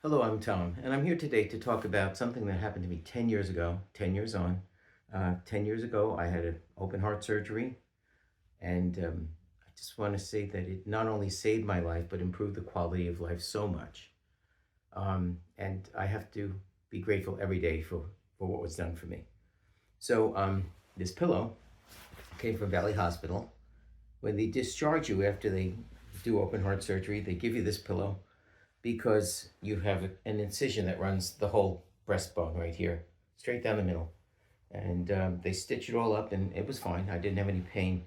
Hello, I'm Tom, and I'm here today to talk about something that happened to me 10 years ago, 10 years on. 10 years ago, I had an open heart surgery, and I just want to say that it not only saved my life, but improved the quality of life so much. And I have to be grateful every day for what was done for me. So, this pillow came from Valley Hospital. When they discharge you after they do open heart surgery, they give you this pillow because you have an incision that runs the whole breastbone right here, straight down the middle. And they stitched it all up, and it was fine. I didn't have any pain.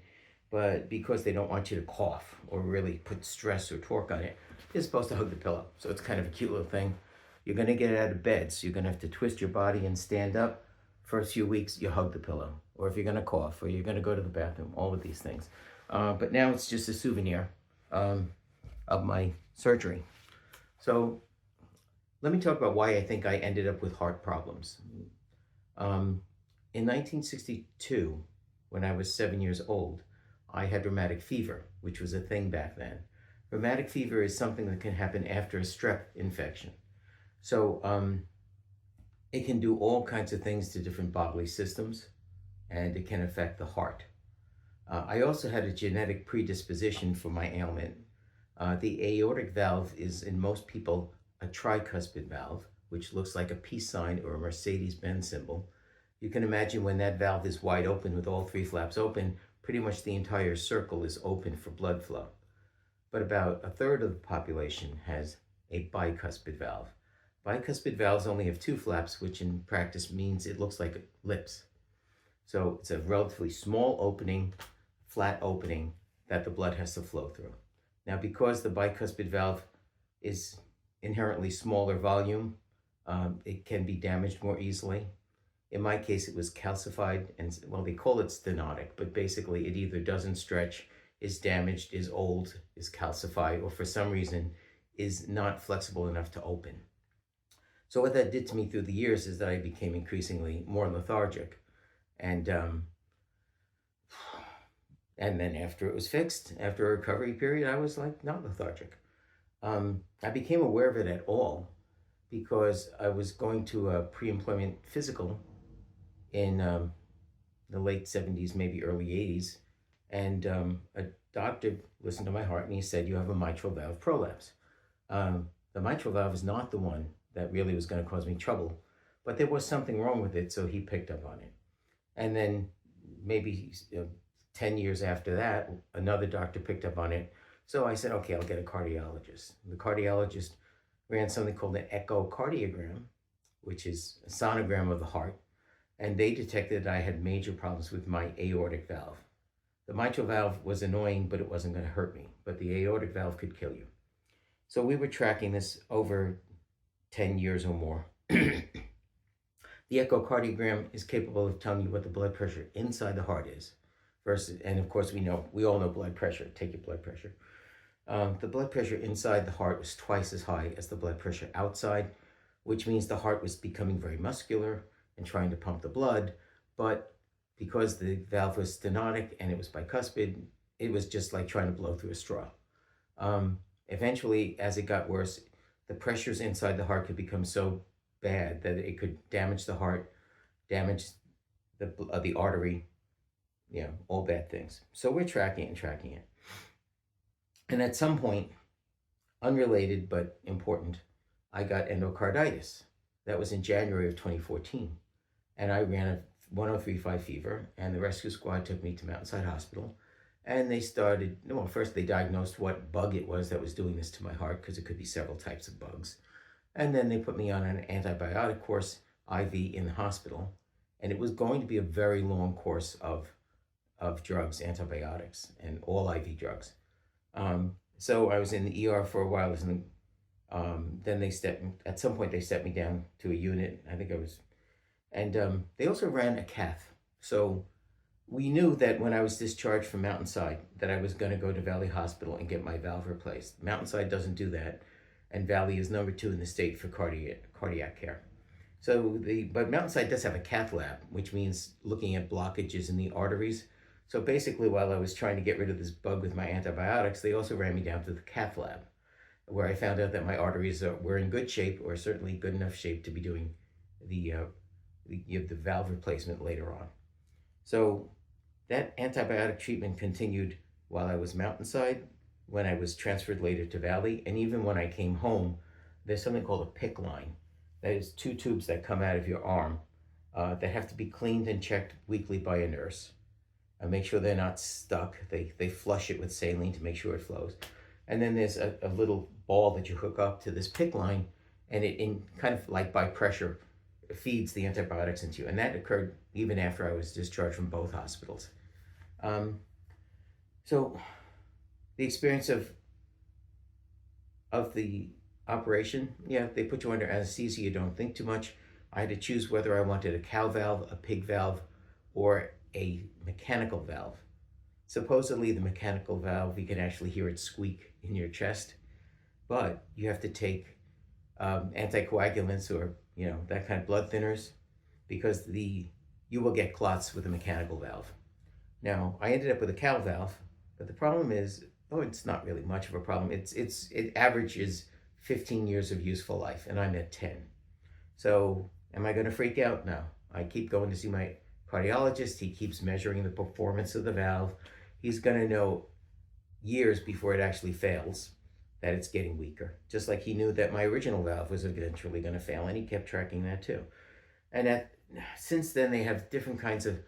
But because they don't want you to cough or really put stress or torque on it, you're supposed to hug the pillow. So it's kind of a cute little thing. You're going to get out of bed, so you're going to have to twist your body and stand up. For a few weeks, you hug the pillow. Or if you're going to cough, or you're going to go to the bathroom, all of these things. But now it's just a souvenir of my surgery. So let me talk about why I think I ended up with heart problems. In 1962, when I was 7 years old, I had rheumatic fever, which was a thing back then. Rheumatic fever is something that can happen after a strep infection. So it can do all kinds of things to different bodily systems, and it can affect the heart. I also had a genetic predisposition for my ailment. The aortic valve is, in most people, a tricuspid valve, which looks like a peace sign or a Mercedes-Benz symbol. You can imagine when that valve is wide open with all three flaps open, pretty much the entire circle is open for blood flow. But about a third of the population has a bicuspid valve. Bicuspid valves only have two flaps, which in practice means it looks like lips. So it's a relatively small opening, flat opening that the blood has to flow through. Now, because the bicuspid valve is inherently smaller volume, it can be damaged more easily. In my case, it was calcified, and well, they call it stenotic, but basically it either doesn't stretch, is damaged, is old, is calcified, or for some reason is not flexible enough to open. So what that did to me through the years is that I became increasingly more lethargic. And then after it was fixed, after a recovery period, I was like not lethargic. I became aware of it at all because I was going to a pre-employment physical in the late 70s, maybe early 80s. And a doctor listened to my heart and he said, "You have a mitral valve prolapse." The mitral valve is not the one that really was going to cause me trouble, but there was something wrong with it, so he picked up on it. And then maybe 10 years after that, another doctor picked up on it. So I said, okay, I'll get a cardiologist. The cardiologist ran something called an echocardiogram, which is a sonogram of the heart. And they detected that I had major problems with my aortic valve. The mitral valve was annoying, but it wasn't going to hurt me. But the aortic valve could kill you. So we were tracking this over 10 years or more. The echocardiogram is capable of telling you what the blood pressure inside the heart is versus, and of course we all know blood pressure. Take your blood pressure. The blood pressure inside the heart was twice as high as the blood pressure outside, which means the heart was becoming very muscular and trying to pump the blood. But because the valve was stenotic and it was bicuspid, it was just like trying to blow through a straw. Eventually, as it got worse, the pressures inside the heart could become so bad that it could damage the heart, damage the artery, all bad things. So we're tracking it. And at some point, unrelated but important, I got endocarditis. That was in January of 2014. And I ran a 1035 fever, and the rescue squad took me to Mountainside Hospital. And they started, well, first they diagnosed what bug it was that was doing this to my heart, because it could be several types of bugs. And then they put me on an antibiotic course, IV, in the hospital. And it was going to be a very long course of drugs, antibiotics, and all IV drugs. So I was in the ER for a while. Then at some point they stepped me down to a unit. I think I was, and they also ran a cath. So we knew that when I was discharged from Mountainside that I was going to go to Valley Hospital and get my valve replaced. Mountainside doesn't do that, and Valley is number 2 in the state for cardiac care. But Mountainside does have a cath lab, which means looking at blockages in the arteries. So basically, while I was trying to get rid of this bug with my antibiotics, they also ran me down to the cath lab. where I found out that my arteries were in good shape, or certainly good enough shape to be doing the, the valve replacement later on. So that antibiotic treatment continued while I was mountainside, when I was transferred later to valley, and even when I came home. There's something called a PICC line. That is two tubes that come out of your arm that have to be cleaned and checked weekly by a nurse. Make sure they're not stuck. They flush it with saline to make sure it flows. And then there's a little ball that you hook up to this PICC line, and it, in kind of like by pressure, feeds the antibiotics into you. And that occurred even after I was discharged from both hospitals. So the experience of the operation, yeah, they put you under anesthesia. You don't think too much. I had to choose whether I wanted a cow valve, a pig valve, or a mechanical valve. Supposedly the mechanical valve, you can actually hear it squeak in your chest, but you have to take anticoagulants, or that kind of blood thinners, because you will get clots with a mechanical valve. Now I ended up with a cow valve, but the problem is, it's not really much of a problem. It averages 15 years of useful life, and I'm at 10. So am I going to freak out? No. I keep going to see my cardiologist. He keeps measuring the performance of the valve. He's going to know years before it actually fails that it's getting weaker. Just like he knew that my original valve was eventually going to fail, and he kept tracking that too. And since then, they have different kinds of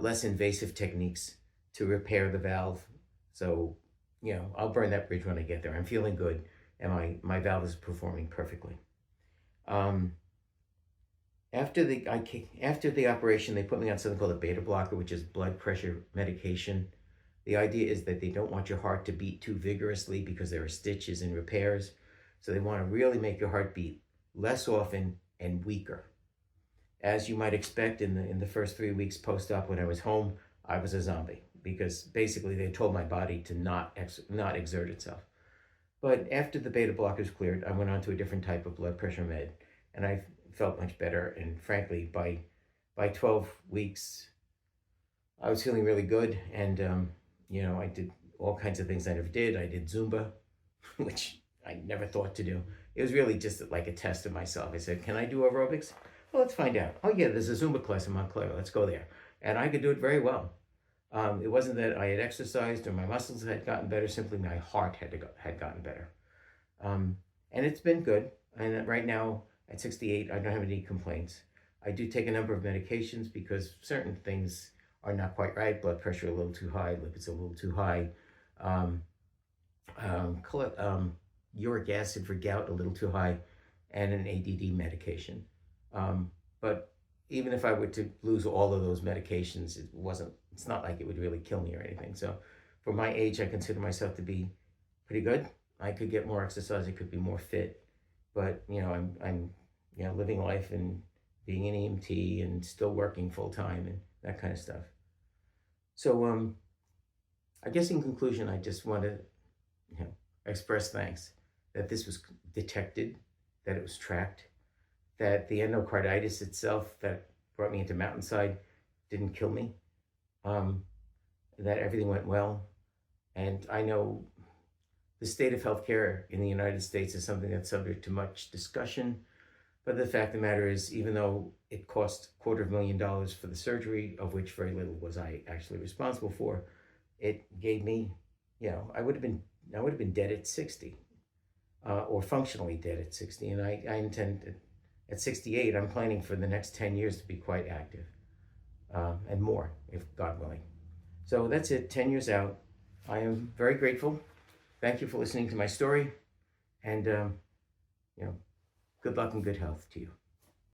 less invasive techniques to repair the valve. So, I'll burn that bridge when I get there. I'm feeling good, and my valve is performing perfectly. After the operation, they put me on something called a beta blocker, which is blood pressure medication. The idea is that they don't want your heart to beat too vigorously because there are stitches and repairs. So they want to really make your heart beat less often and weaker. As you might expect, in the first 3 weeks post-op when I was home, I was a zombie, because basically they told my body to not exert itself. But after the beta blockers cleared, I went on to a different type of blood pressure med, and I felt much better. And frankly, by 12 weeks, I was feeling really good. And I did all kinds of things I never did. I did Zumba, which I never thought to do. It was really just like a test of myself. I said, can I do aerobics? Well, let's find out. Oh yeah, there's a Zumba class in Montclair. Let's go there. And I could do it very well. It wasn't that I had exercised or my muscles had gotten better. Simply my heart had gotten better. And it's been good. And right now, at 68, I don't have any complaints. I do take a number of medications because certain things are not quite right. Blood pressure a little too high, lipids a little too high, uric acid for gout a little too high, and an ADD medication. But even if I were to lose all of those medications, it's not like it would really kill me or anything. So for my age, I consider myself to be pretty good. I could get more exercise, I could be more fit, but I'm living life and being an EMT and still working full time and that kind of stuff. So I guess in conclusion, I just want to express thanks that this was detected, that it was tracked, that the endocarditis itself that brought me into mountainside didn't kill me, that everything went well. And I know the state of healthcare in the United States is something that's subject to much discussion, but the fact of the matter is, even though it cost $250,000 for the surgery, of which very little was I actually responsible for, it gave me, I would have been dead at 60, or functionally dead at 60, and I intend at 68, I'm planning for the next 10 years to be quite active, and more, if God willing. So that's it, 10 years out. I am very grateful. Thank you for listening to my story, and good luck and good health to you.